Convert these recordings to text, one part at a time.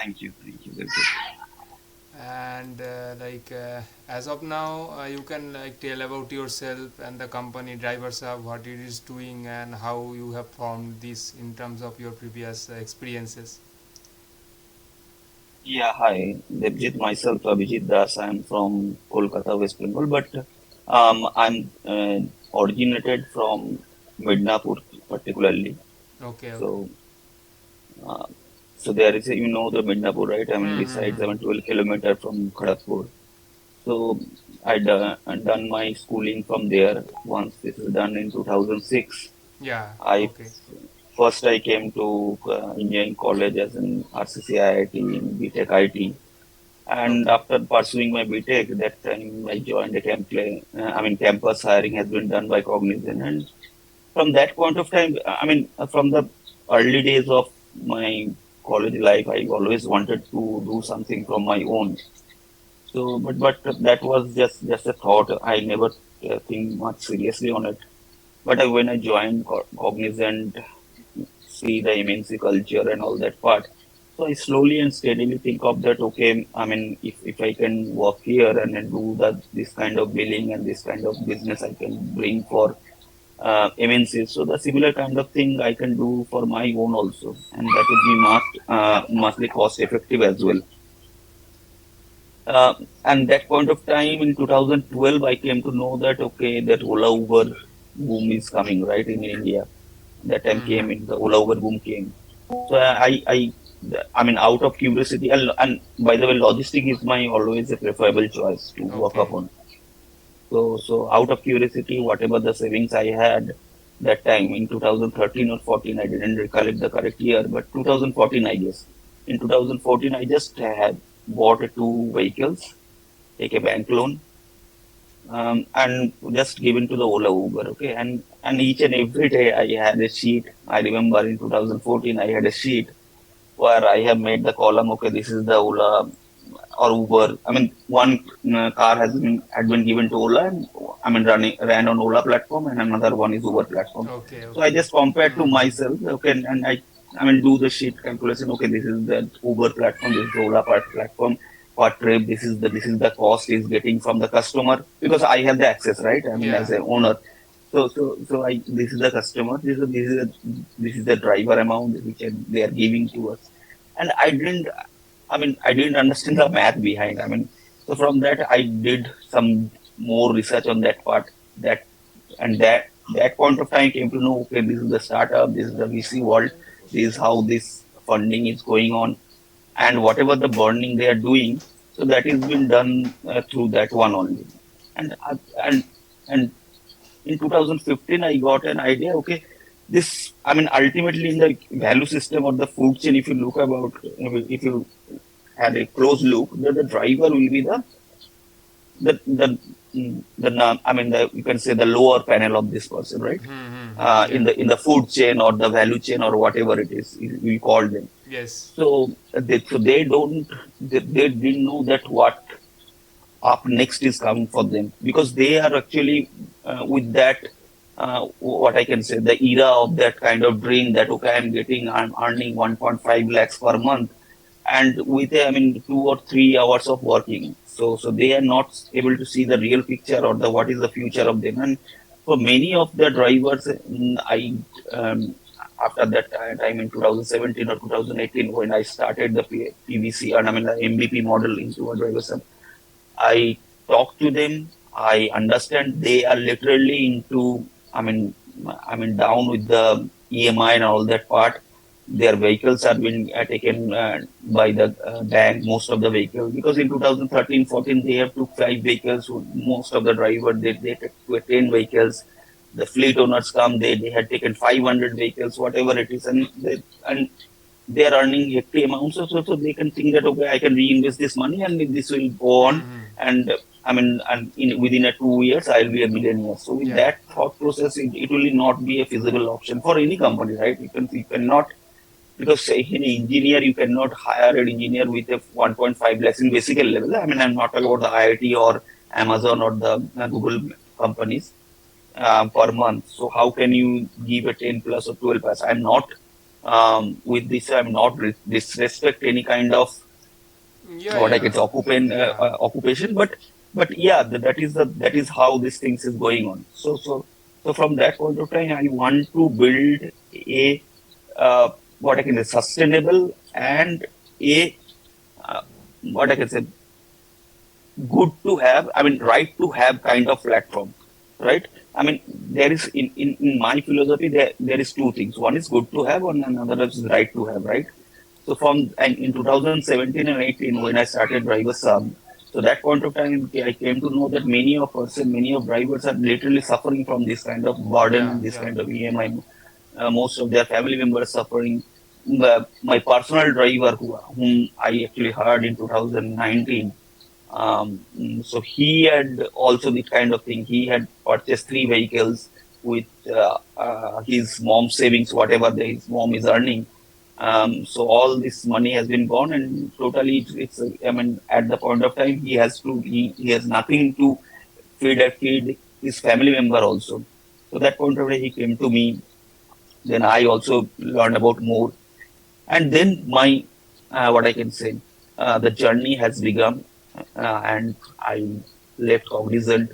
Thank you, very good. And as of now, you can tell about yourself and the company Drivers Hub, what it is doing and how you have formed this in terms of your previous experiences. Yeah, hi, Debjit, myself, Abhijit Das. I'm from Kolkata, West Bengal, but I'm originated from Midnapur, particularly. Okay, okay. So, uh, so there is, the Midnapur, right? I mean, besides, Mm-hmm. 12 kilometer from Kharagpur. So, done my schooling from there. Once this is done in 2006, Yeah, I okay. first I came to engineering college as an RCC IIT in BTech IT. And Okay. after pursuing my BTech, that time I joined a campus hiring has been done by Cognizant. And from that point of time, from the early days of my college life, I always wanted to do something from my own. So, but that was just a thought. I never think much seriously on it. But when I joined Cognizant, see the MNC culture and all that part. So I slowly and steadily think of that, okay, I mean, if I can work here and then do that, this kind of billing and this kind of business I can bring for MNCs. So the similar kind of thing I can do for my own also. And that would be must be cost effective as well. And that point of time in 2012, I came to know that, okay, that Ola Uber boom is coming, right, in India. That time came in, Mm-hmm. the Ola Uber boom came. So I mean, out of curiosity, and by the way, logistic is my always a preferable choice to work Okay. upon. So out of curiosity, whatever the savings I had that time in 2013 or 14, I didn't recollect the correct year, but 2014, I guess. In 2014, I just had bought two vehicles, take a bank loan, and just given to the Ola Uber. Okay, and each and every day I had a sheet. I remember in 2014, I had a sheet where I have made the column, okay, this is the Ola or Uber. I mean, one car had been given to Ola, and I mean, ran on Ola platform, and another one is Uber platform. Okay, So I okay. just compared to Mm-hmm. myself, okay, and I mean, do the sheet calculation. Okay, this is the Uber platform, this is the Ola platform. Per trip, this is the cost is getting from the customer because I have the access, right? I mean, as Yeah. a owner. So I this is the customer, this is the driver amount which they are giving to us, and I didn't understand the math behind. I mean, so from that I did some more research on that part. That and that point of time came to know, okay, this is the startup, this is the VC world, this is how this funding is going on, and whatever the burning they are doing, so that is been done through that one only. And and in 2015, I got an idea. Okay, this I mean ultimately in the value system or the food chain, if you look about, if you had a close look, the driver will be I mean you can say the lower panel of this person, right? Mm-hmm. In Yeah. the food chain or the value chain or whatever it is we call them. Yes. So they don't they didn't know that what up next is coming for them because they are actually with that what I can say the era of that kind of dream that okay I'm earning 1.5 lakhs per month and with I mean 2 or 3 hours of working. So they are not able to see the real picture or the what is the future of them. And for many of the drivers, I after that time in 2017 or 2018 when I started the PVC and I mean the MVP model into a driver's I talk to them. I understand they are literally into. I mean, down with the EMI and all that part. Their vehicles are being taken by the bank. Most of the vehicles, because in 2013, 14, they have took 5 vehicles. Most of the drivers they take to 10 vehicles. The fleet owners come. They had taken 500 vehicles, whatever it is, and they are earning hefty amounts, so they can think that okay, I can reinvest this money and this will go on, Mm-hmm. and within a 2 years I'll be a millionaire. So with Yeah. that thought process, it will not be a feasible option for any company, right? You cannot because say an engineer you cannot hire an engineer with a 1.5 lakhs in basic level. I mean I'm not talking about the IIT or Amazon or the Google companies per month. So how can you give a 10 plus or 12 plus? I'm not With this, I'm not disrespect any kind of Yeah, what I yeah, can say yeah. occupation, but yeah, that is how these things is going on. So from that point of time, I want to build a what I can say sustainable and a uh, what I can say good to have, I mean, right to have kind of platform, right? I mean, there is in my philosophy, there is two things. One is good to have, and another is right to have, right? So from and in 2017 and 18, when I started Driver Sub, so that point of time, I came to know that many of drivers are literally suffering from this kind of burden Yeah, and this yeah. kind of EMI. Most of their family members suffering. My personal driver, whom I actually heard in 2019, so he had also the kind of thing. He had purchased three vehicles with his mom's savings, whatever his mom is earning. So all this money has been gone, and totally, I mean, at the point of time, he has nothing to feed his family member also. So that point of time, he came to me. Then I also learned about more, and then my what I can say, the journey has begun, and I left Cognizant.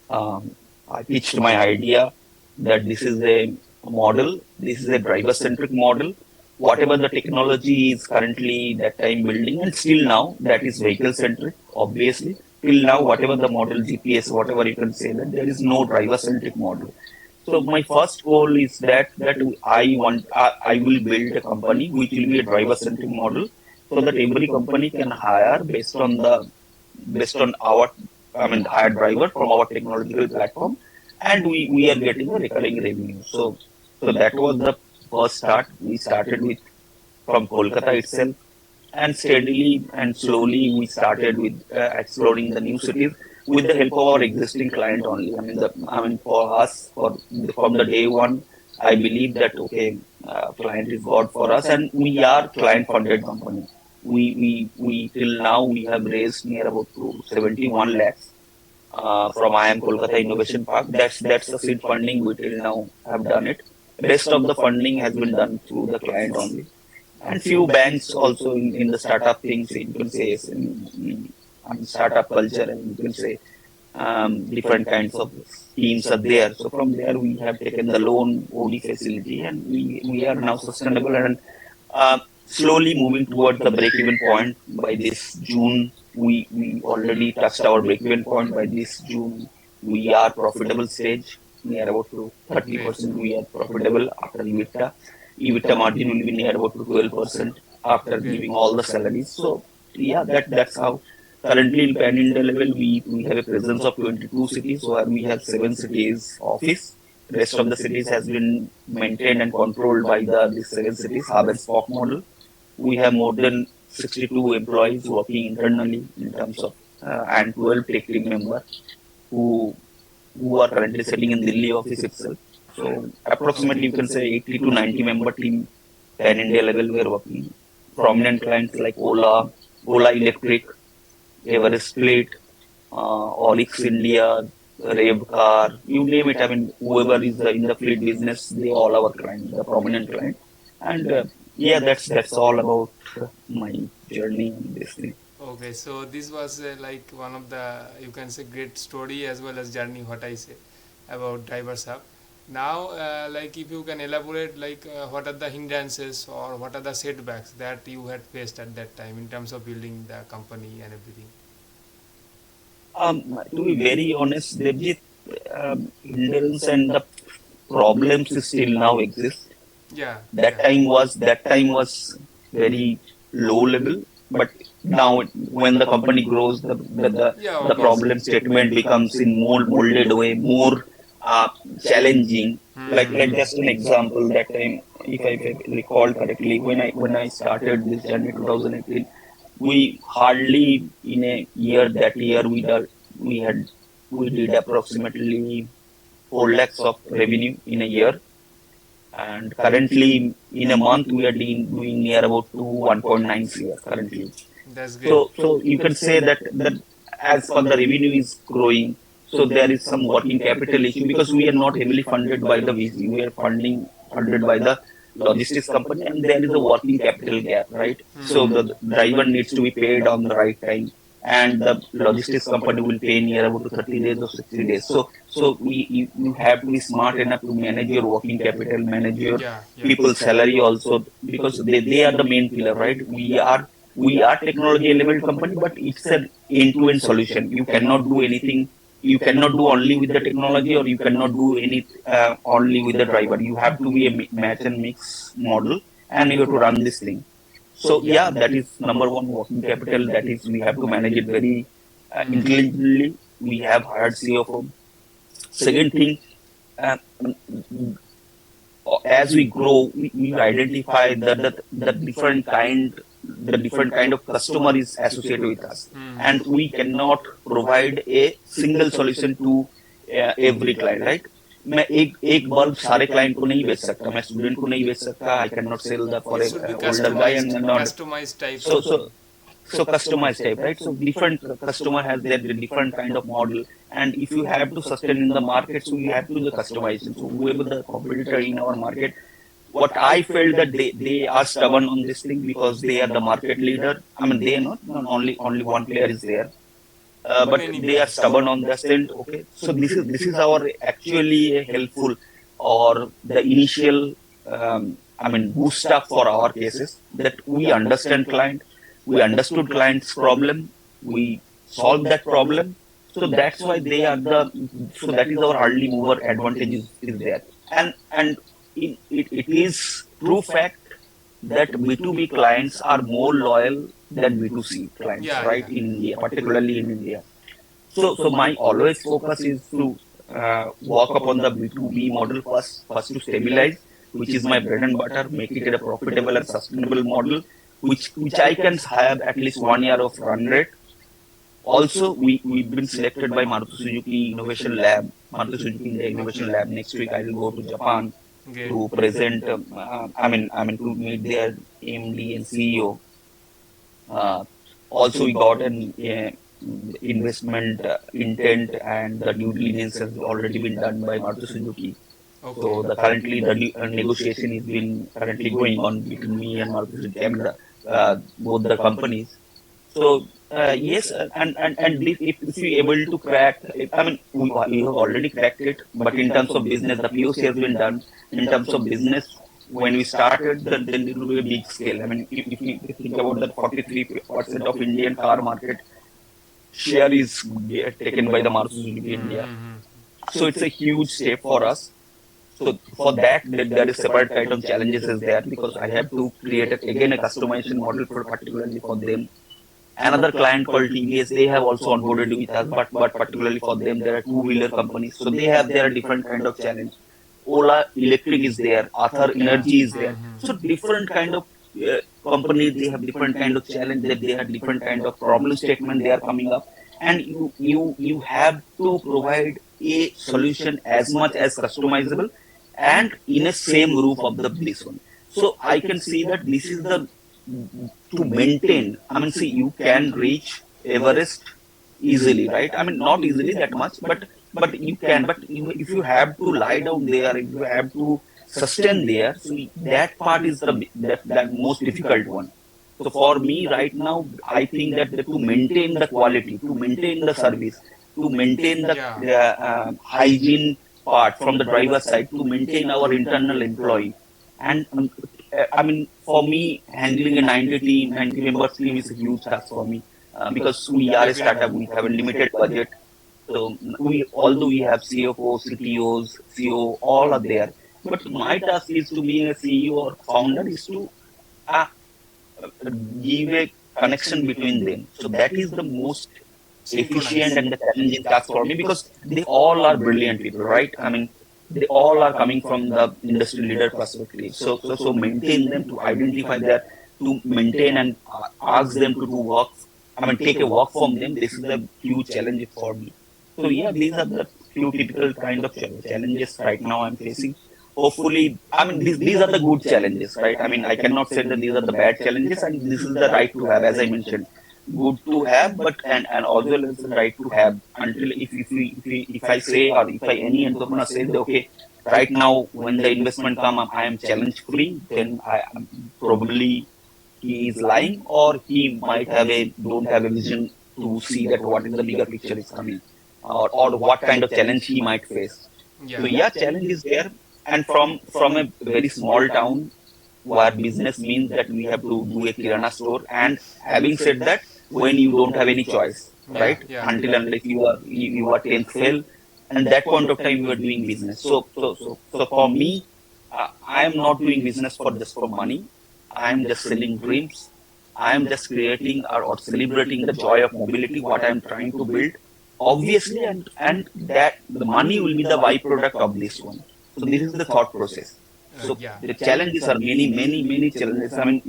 I pitched my idea that this is a model, this is a driver-centric model. Whatever the technology is currently that I'm building, and still now that is vehicle-centric, obviously. Till now, whatever the model, GPS, whatever you can say, that there is no driver-centric model. So my first goal is that I will build a company which will be a driver-centric model, so that every company can hire based on our, I mean, hire driver from our technological platform, and we are getting a recurring revenue. So that was the first start. We started with from Kolkata itself, and steadily and slowly we started with exploring the new cities with the help of our existing client only. I mean, for us, from the day one, I believe that okay, client is God for us, and we are client-funded company. We till now we have raised near about to 71 lakhs from IIM Kolkata Innovation Park. That's the seed funding we till now have done it. Rest of the funding has been done through the client only, and few banks also in the startup things. You can say yes, in startup culture, and you can say different kinds of schemes are there. So from there we have taken the loan OD facility, and we are now sustainable and slowly moving towards the break-even point. By this June, we already touched our break-even point. By this June, we are profitable stage. Near about to Great. 30% we are profitable after EBITDA. EBITDA margin will be near about to 12% after Great. giving all the salaries. So yeah, that's how currently in Pan India level we have a presence of 22 cities, where we have 7 cities office. Rest of the cities has been maintained and controlled by these 7 cities hub and spoke model. We have more than 62 employees working internally in terms of and 12 tech team members who who are currently sitting in Delhi office itself. So approximately Okay. you can say 80 to 90 member team pan India level we are working. Prominent clients like Ola Electric, Everest Fleet, Olix India, Car, you name it. I mean, whoever is in the fleet business, they all our clients, the prominent client. And yeah, that's all about my journey in this thing. Okay, so this was like one of the, you can say, great story as well as journey, what I say about Drivers Hub. Now, like if you can elaborate, like what are the hindrances or what are the setbacks that you had faced at that time in terms of building the company and everything. To be very honest, Devjit, hindrance and the problems still now exist. Yeah, That yeah, time was very low level, but now when the company grows, yeah, the obviously. problem statement becomes in more molded way, more challenging. Like just an example, that time, if I recall correctly, when I started this journey 2018, we hardly in a year, that year we did approximately 4 lakhs of revenue in a year, and currently in a month we are doing near about to 1.9 CR currently. That's great. So you can say that as per the revenue is growing, so there is some working capital issue because we are not heavily funded by the VC. We are funded by the logistics company, and there is a working capital gap, right? So the driver needs to be paid on the right time, and the logistics company will pay near about 30 days or 60 days. So you have to be smart enough to manage your working capital, manage your Yeah, yeah. people's salary also, because they are the main pillar, right? We are technology enabled company, but it's an end-to-end solution. You cannot do anything. You cannot do only with the technology, or you cannot do any only with the driver. You have to be a match and mix model, and you have to run this thing. So Yeah. yeah, that is number one, working capital. That is, we have to manage it very Hmm. intelligently. We have hired CFO. Second thing, uh, as we grow, we identify that the different kind of customer is associated with us, Hmm. and we cannot provide a single solution to every client, right? मैं एक bulb सारे client को नहीं बेच सकता, मैं student को नहीं बेच सकता, I can not sell that for It a should be older guy and not. customized type so of so thing. so customized type, right? So different customer has their different kind of model, and if you have to sustain in the market, so you have to do the customization. So whoever the competitor in our market, what I felt that they are stubborn on this thing because they are the market leader. I mean, they are not only one player is there, but Many they are players. stubborn on the stand. Okay, so this is our actually a helpful, or the initial, I mean, boost up for our cases, that we understand client, we understood client's problem, we solved that problem. So that's why they are the, so that is our early mover advantage is there. And it is true fact that B2B clients are more loyal than B2C clients, Yeah, right? yeah. In India, particularly in India. So my always focus is to work upon the B2B model first to stabilize, which is my bread and butter, make it a profitable and sustainable model, which I can have at least 1 year of run rate. Also, we've been selected by Maruti Suzuki Innovation Lab, Maruti Suzuki India Innovation Lab. Next week I will go to Japan Great. to present. I mean to meet their MD and CEO. Uh, Also, we got an investment intent, and the due diligence has already been done by Maruti Suzuki. Okay. So the negotiation is been currently going on between me and Maruti Suzuki, I mean both the companies. So yes, and if we able to crack, I mean we have already cracked it, but in terms of business, the POC has been done. In terms of business, when we started, then it will be a big scale. I mean, if you think about that, 43% of Indian car market share is taken by the Maruti Suzuki India. Mm-hmm. So it's a huge step for us. So for that, there is separate kind of challenges is there, because I have to create again a customization model for particularly for them. Another client called TVS, they have also onboarded with us, but particularly for them, there are two-wheeler companies, so they have their different kind of challenge. Ola Electric is there, Athar Yeah. Energy is there, Mm-hmm. so different kind of companies, they have different kind of challenge, that they have different kind of problem statement they are coming up, and you have to provide a solution as much as customizable and in a same roof of the this one. So I can see that this is the to maintain. I mean, see, you can reach Everest easily, right? I mean, not easily that much, but you can. But if you have to lie down there, if you have to sustain there, so that part is that most difficult one. So for me right now, I think that to maintain the quality, to maintain the service, to maintain the Yeah. hygiene part from the driver side, to maintain our internal employee, and I mean, for me, handling a 90 members team is a huge task for me, because we are a startup, Definitely. we have a limited budget. So although we have CFO, CTOs, CEO, all are there, but my task is to be a CEO or founder is to uh, give a connection between them. So that is the most efficient Synchronize. and the challenging task for me, because they all are brilliant people, right? I mean, they all are coming from the industry leader perspective. So maintain them, to identify that, to maintain and ask them to do work. I mean, take a work from them. This is a huge challenge for me. So yeah, these are the few typical kind of challenges right now I'm facing. Hopefully, I mean, these are the good challenges, right? I mean, I cannot say that these are the bad challenges, and this is the right to have, as I mentioned, good to have, but and also it's the right to have. Until if I say, or if any entrepreneur says, okay, Right now, when the investment come, I am challenge free. Then probably he is lying, or he might have a don't have a vision to see that what is the bigger picture is coming, or what kind of challenge he might face. So Yeah. yeah, challenge is there, and from a very small town where business means that we have to do a kirana store. And having said that, when you don't have any choice, Yeah. right? Yeah. Until unless you are 10th fail, and that point of time you are doing business. So for me, I am not doing business for just for money. I am just selling dreams. I am just creating or celebrating the joy of mobility, what I am trying to build. Obviously, and that the money will be the byproduct of this one. So this is the thought process. So Yeah. the challenges are many, many, many challenges. I mean,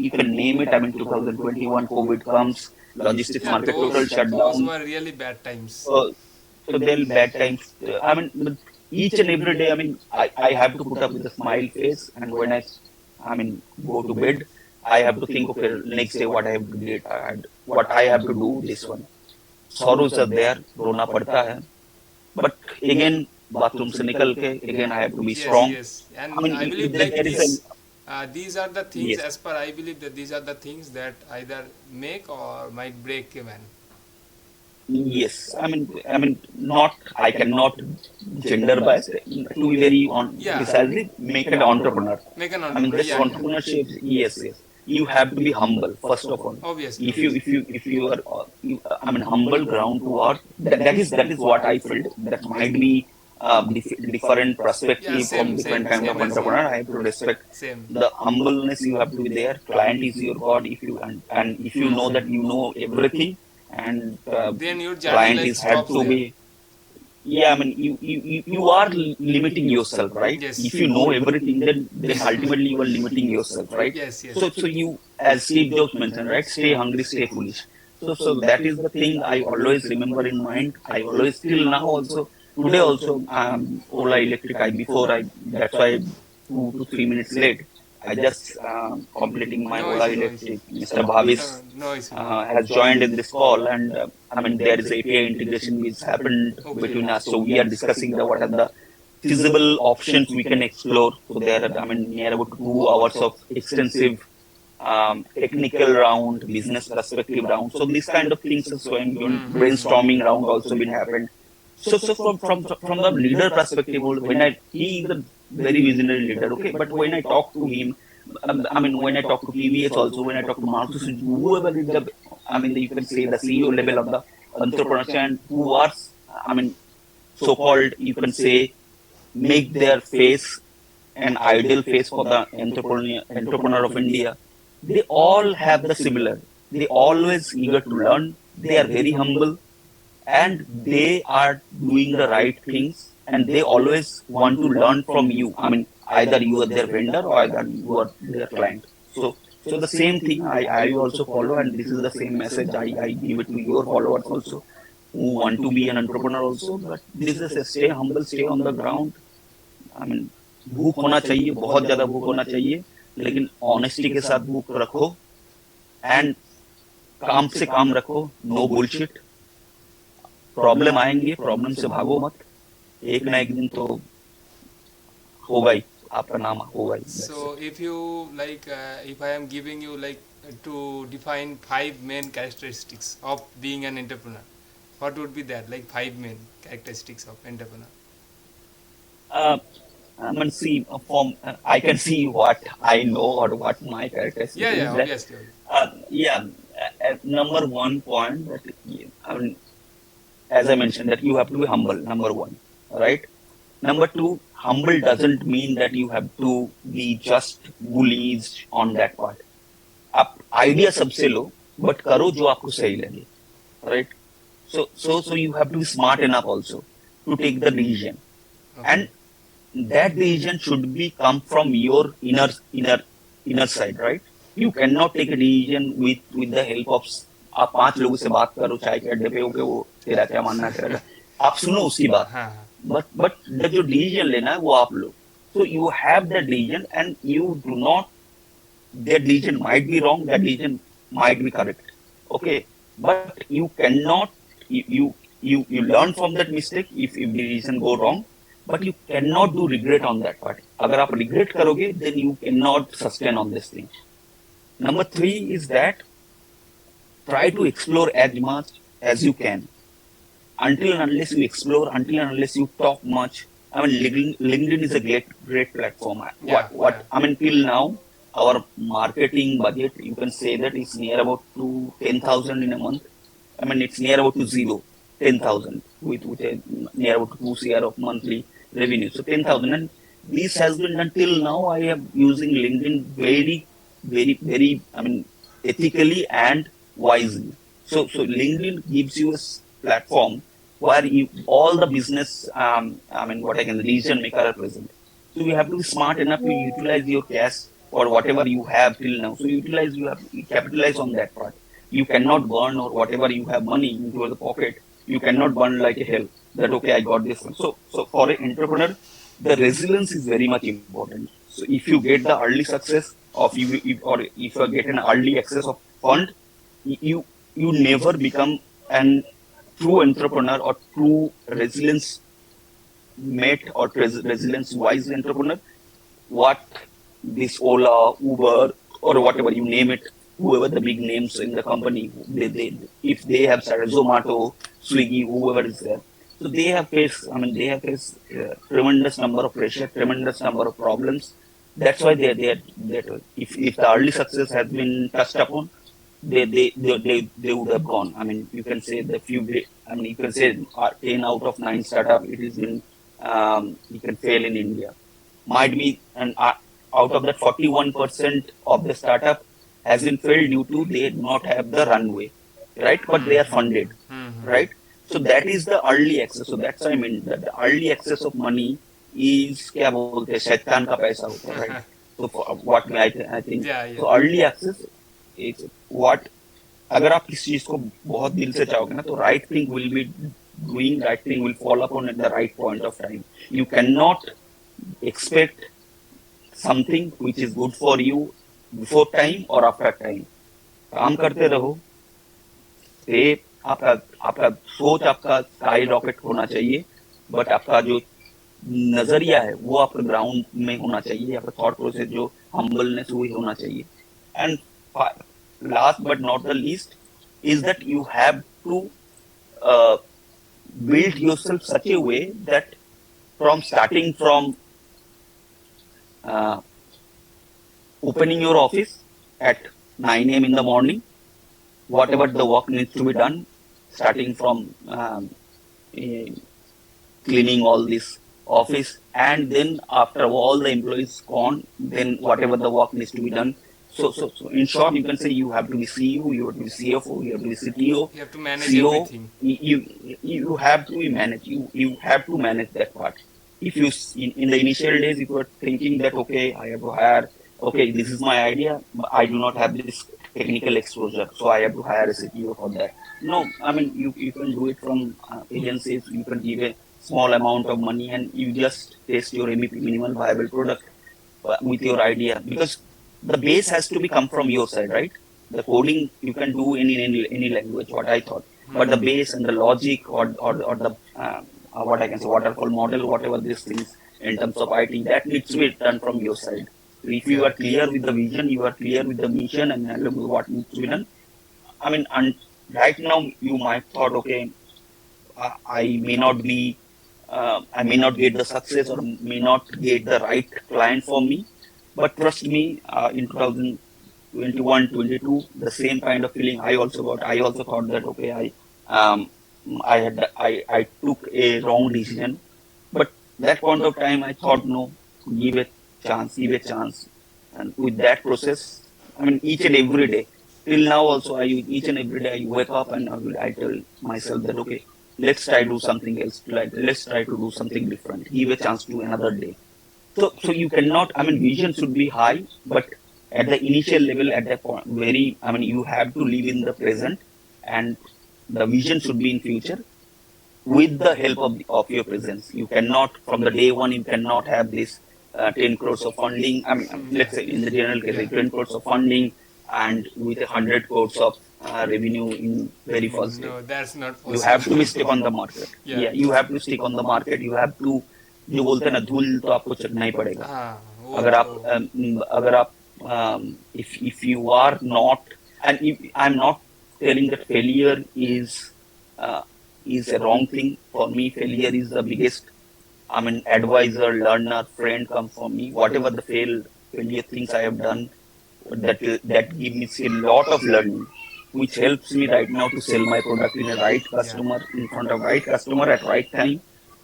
you can name it. I mean, 2021 COVID comes, logistics Yeah. market total Those shutdown. were really bad times. So there'll bad times. I mean, but each and every day, I mean, I have to put up with a smile face, and when I mean, go to bed, I have to think, okay, next day what I have to do, what I have to do. This one, sorrows are there, रोना पड़ता है. But again, bathroom से निकल के, again I have to be Yes, strong. yes, I and mean, I believe like there is a these are the things. yes. As per I believe that these are the things that either make or might break a man. Yes, I mean, not. I cannot gender bias. To be very on Yeah, precisely, make an entrepreneur. make an I mean, entrepreneur. this Yeah, yeah. entrepreneurship. Yes, yes. You have to be humble first of all. Obviously, If you are, I mean, humble ground to earth. That is what I felt. That might be different yeah, perspective from same, different same, kind of same as me. entrepreneur. I have to respect Same. the humbleness. You have to be there. Client is your god. If you and if you know that you know everything, and Then your journey client like is had stops to there. be, yeah, I mean, you are limiting yourself, right? Yes. If you know everything, then ultimately you are limiting yourself, right? Yes, yes. So you, as Steve Jobs mentioned, right? Stay hungry, stay foolish. So that is the thing I always remember in mind. I always still now also today also Ola Electric. That's why 2 to 3 minutes late. I just completing my No Ola issue, no issue. Electric. Mr. Bhavis No issue. has joined in this call, and I mean there is API integration which happened Okay. between us. So we are discussing the what are the feasible options we can explore. So there are, I mean, near about 2 hours of extensive technical round, business perspective round. So these kind of things. So I'm doing Mm-hmm. brainstorming round also been happened. So from the leader perspective, when he is a very visionary leader, okay. But when I talk to him, I mean, when I talk to PVS also, when I talk to Maruti Suzuki, whoever is the, I mean, you can say the CEO level of the entrepreneurship, and who are, I mean, so-called, you can say, make their face an ideal face for the entrepreneur of India. They all have the similar. They always eager to learn. They are very humble, and they are doing the right things, and they always want to learn from you. I mean, either you are their vendor or either you are their client. So the same thing I also follow, and this is the same message I give it to your followers also, who want to be an entrepreneur also. But this is a stay humble, stay on the ground. I mean, भूख होना चाहिए, बहुत ज्यादा भूख होना चाहिए, लेकिन honesty के साथ भूख रखो, एंड काम से काम रखो, नो बुलशिट. प्रॉब्लम आएंगे, प्रॉब्लम से भागो मत. एक ना एक दिन तो होगा ही, आपका नाम होगा ही. That's So it. if you like, if I am giving you like to define five main characteristics of being an entrepreneur, what would be that? Like five main characteristics of entrepreneur. Uh, I mean, see, I can see what I know or what my characteristic Yeah, is yeah, that, obviously. yeah, number one point that, I mean, as I mentioned, that you have to be humble, number one, right? Number two, humble doesn't mean that you have to be just bullies on that part. आप idea सबसे लो, but करो जो आपको सही लगे, right? So you have to be smart enough also to take the decision, Okay. and that decision should be come from your inner side, right? You cannot take a decision with the help of, आप 5 लोगों से बात करो चाय के अड्डे पे, okay वो तेरा क्या मानना है, तेरा क्या, आप सुनो उसकी बात, हाँ, but जो डिसीजन लेना है वो आप लो. So you have that decision, and you do not, that decision might be wrong, that decision might be correct, okay, but you cannot, you learn from that mistake if the decision go wrong, but you cannot do regret on that part. अगर आप regret करोगे, then you cannot sustain on this thing. Number three is that try to explore as much as you can. Until and unless you explore, until and unless you talk much. I mean, LinkedIn is a great platform. Yeah. I mean, till now, our marketing budget, you can say that it's near about to 10,000 in a month. I mean, it's near about to zero, 10,000 with a near about 2 CR of monthly revenue. So 10,000, and this has been until now. I am using LinkedIn very. I mean, ethically and wisely. So LinkedIn gives you a platform where all the business, I mean, what I can, decision maker are present. So you have to be smart enough to utilize your cash or whatever you have till now. So you have to capitalize on that part. You cannot burn or whatever you have money into the pocket. You cannot burn like a hell. That okay, I got this one. So for an entrepreneur, the resilience is very much important. So if you get the early success of or if you get an early access of fund, you never become an true entrepreneur or true resilience mate or resilience wise entrepreneur. What this Ola, Uber, or whatever you name it, whoever the big names in the company, if they have started Zomato, Swiggy, whoever is there, so they have faced. I mean, they have faced tremendous number of pressure, tremendous number of problems. That's why they if the early success has been touched upon, they would have gone. I mean, you can say the I mean, you can say 10 out of 9 startup it has been you can fail in India. Might be, and out of that 41% of the startup has been failed due to they do not have the runway, right? But they are funded, right? So that is the early access. So that's what I mean that the early access of money is क्या बोलते हैं शैतान का पैसा होता है, right? So what I think Yeah. so early access is what अगर आप किसी चीज को बहुत दिल से चाहोगे ना तो right thing will be doing, right thing will fall upon at the right point of time. You cannot expect something which is good for you before time or after time. काम करते रहो, से आपका आपका सोच आपका स्काई रॉकेट होना चाहिए, बट आपका जो नजरिया है वो आपका ग्राउंड में होना चाहिए, आपका थॉट प्रोसेस जो हम्बलनेस वही होना चाहिए. And last but not the least is that you have to build yourself such a way that from starting from uh, opening your office at 9 a.m. in the morning, whatever the work needs to be done, starting from eh, cleaning all this office, and then after all the employees gone, then whatever the work needs to be done. So in short, you can say you have to be CEO, you have to be CFO, you have to be CTO, You have to manage CO. everything. You have to be manage. You have to manage that part. If you in the initial days, if you are thinking that okay, I have to hire, okay, this is my idea, but I do not have this technical exposure, so I have to hire a CTO for that. No, I mean you can do it from agencies. You can give a small amount of money and you just test your MVP, minimal viable product, with your idea, because the base has to be come from your side, right? The coding you can do in any language, what I thought, but the base and the logic or the what I can say waterfall model, whatever these things in terms of IT, that needs to be done from your side. If you are clear with the vision, you are clear with the mission, and what needs to be done. I mean, right now you might thought, okay, I may not be, I may not get the success or may not get the right client for me. But trust me, in 2021, 22, the same kind of feeling I also got. I also thought that okay, I took a wrong decision. But that point of time, I thought no, give a give a chance. And with that process, I mean, each and every day, till now also, each and every day I wake up and I tell myself that okay, let's try to do something else. Like let's try to do something different. Give a chance to another day. So you cannot. I mean, vision should be high, but at the initial level, at that point, I mean, you have to live in the present, and the vision should be in future with the help of your presence. You cannot, from the day one, you cannot have this 10 crores of funding. I mean, let's say in the general case, like 10 crores of funding and with 100 crores of revenue in very first day. No, that's not possible. You have to be stick on the market. Yeah. You have to stick on the market. You have to जो बोलते हैं ना, धूल तो आपको चढ़ना ही पड़ेगा. हाँ वो अगर तो. आप अगर आप if you are not, and if, I'm not telling that failure uh, is a wrong thing. For me, failure is the biggest, I mean, advisor, learner, friend comes from me. Whatever the failure things I have done, that give me a lot of learning, which helps me right now to sell my product in a right Yeah, customer, in front of right customer at right time,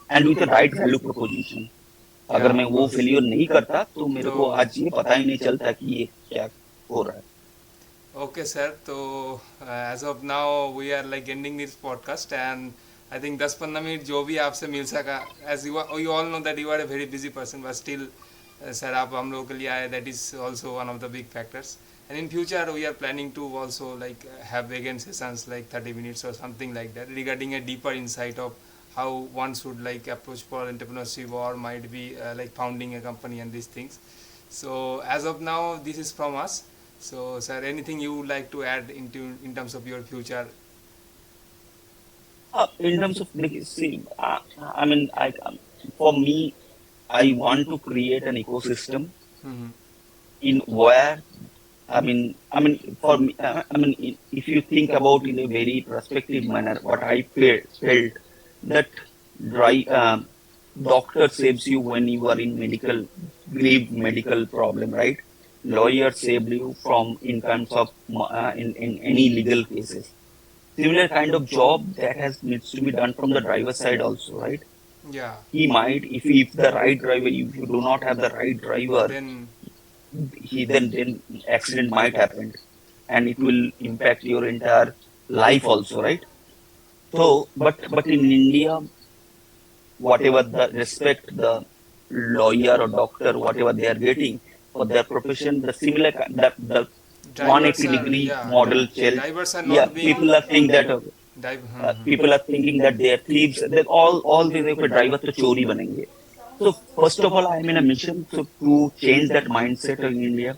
and with a right value proposition. अगर yeah, मैं of वो course. Failure नहीं करता तो मेरे को तो आज ये पता ही नहीं चलता कि ये क्या हो रहा है. okay, sir. तो as of now we are like ending this podcast, and I think 10-15 minute जो भी आपसे मिल सका, as you all know that you are a very busy person, but still sir आप हम लोगों के लिए आए, that is also one of the big factors. And in future we are planning to also like have vegan sessions like 30 minutes or something like that, regarding a deeper insight of how one should like approach for entrepreneurship or might be like founding a company and these things. So as of now this is from us. So, sir, anything you would like to add into in terms of your future? In terms of like, see, I mean, for me, I want to create an ecosystem Mm-hmm. in where, for me, if you think about in a very prospective manner, what I felt that dry doctor saves you when you are in grave medical problem, right? Lawyer saved you from in terms of in any legal cases. Similar kind of job that has needs to be done from the driver side also, right? Yeah. He might, if the right driver, if you do not have the right driver, Then, then accident might happen, and it will impact your entire life also, right? So but in India, whatever the respect the lawyer or doctor, whatever they are getting for their profession, the similar the drivers 180 are, degree yeah, model yeah. shell. Drivers are Yeah, not being people are thinking that Mm-hmm. people are thinking that they are thieves, that all they देखो driver तो चोरी बनेंगे. So first of all, I am in a mission to change that mindset in India,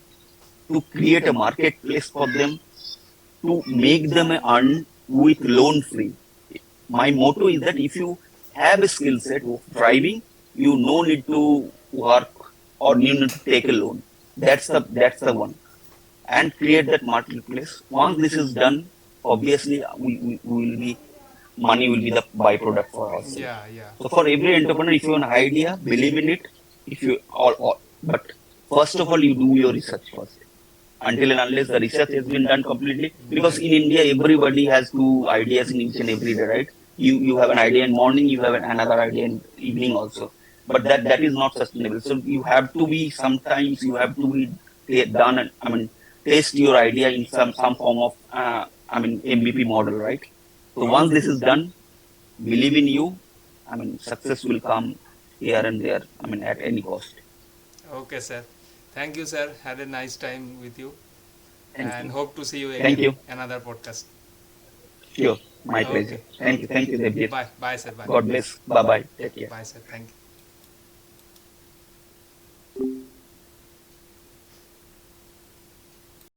to create a marketplace for them, to make them earn with loan free. My motto is that if you have a skill set of driving, you no need to work or you need to take a loan. That's the one, and create that marketplace. Once this is done, obviously we will be, money will be the byproduct for ourselves. Yeah, yeah. So for every entrepreneur, if you have an idea, believe in it. If you but first of all, you do your research first. Until and unless the research has been done completely, because in India everybody has two ideas in each and every day, right? You have an idea in morning, you have another idea in evening also, but that is not sustainable. So you have to be, sometimes you have to be done. I mean, test your idea in some form of MVP model, right? So once this is done, believe in you. I mean, success will come here and there. I mean, at any cost. Okay, sir. Thank you, sir. Had a nice time with you, Thank and you. hope to see you Thank again you. another podcast. Sure. My pleasure. Okay. Thank you. Okay. Thank you, Devjit. Bye. Bye, sir. Bye. God bless. Bye bye. Take care. Bye, sir. Thank you.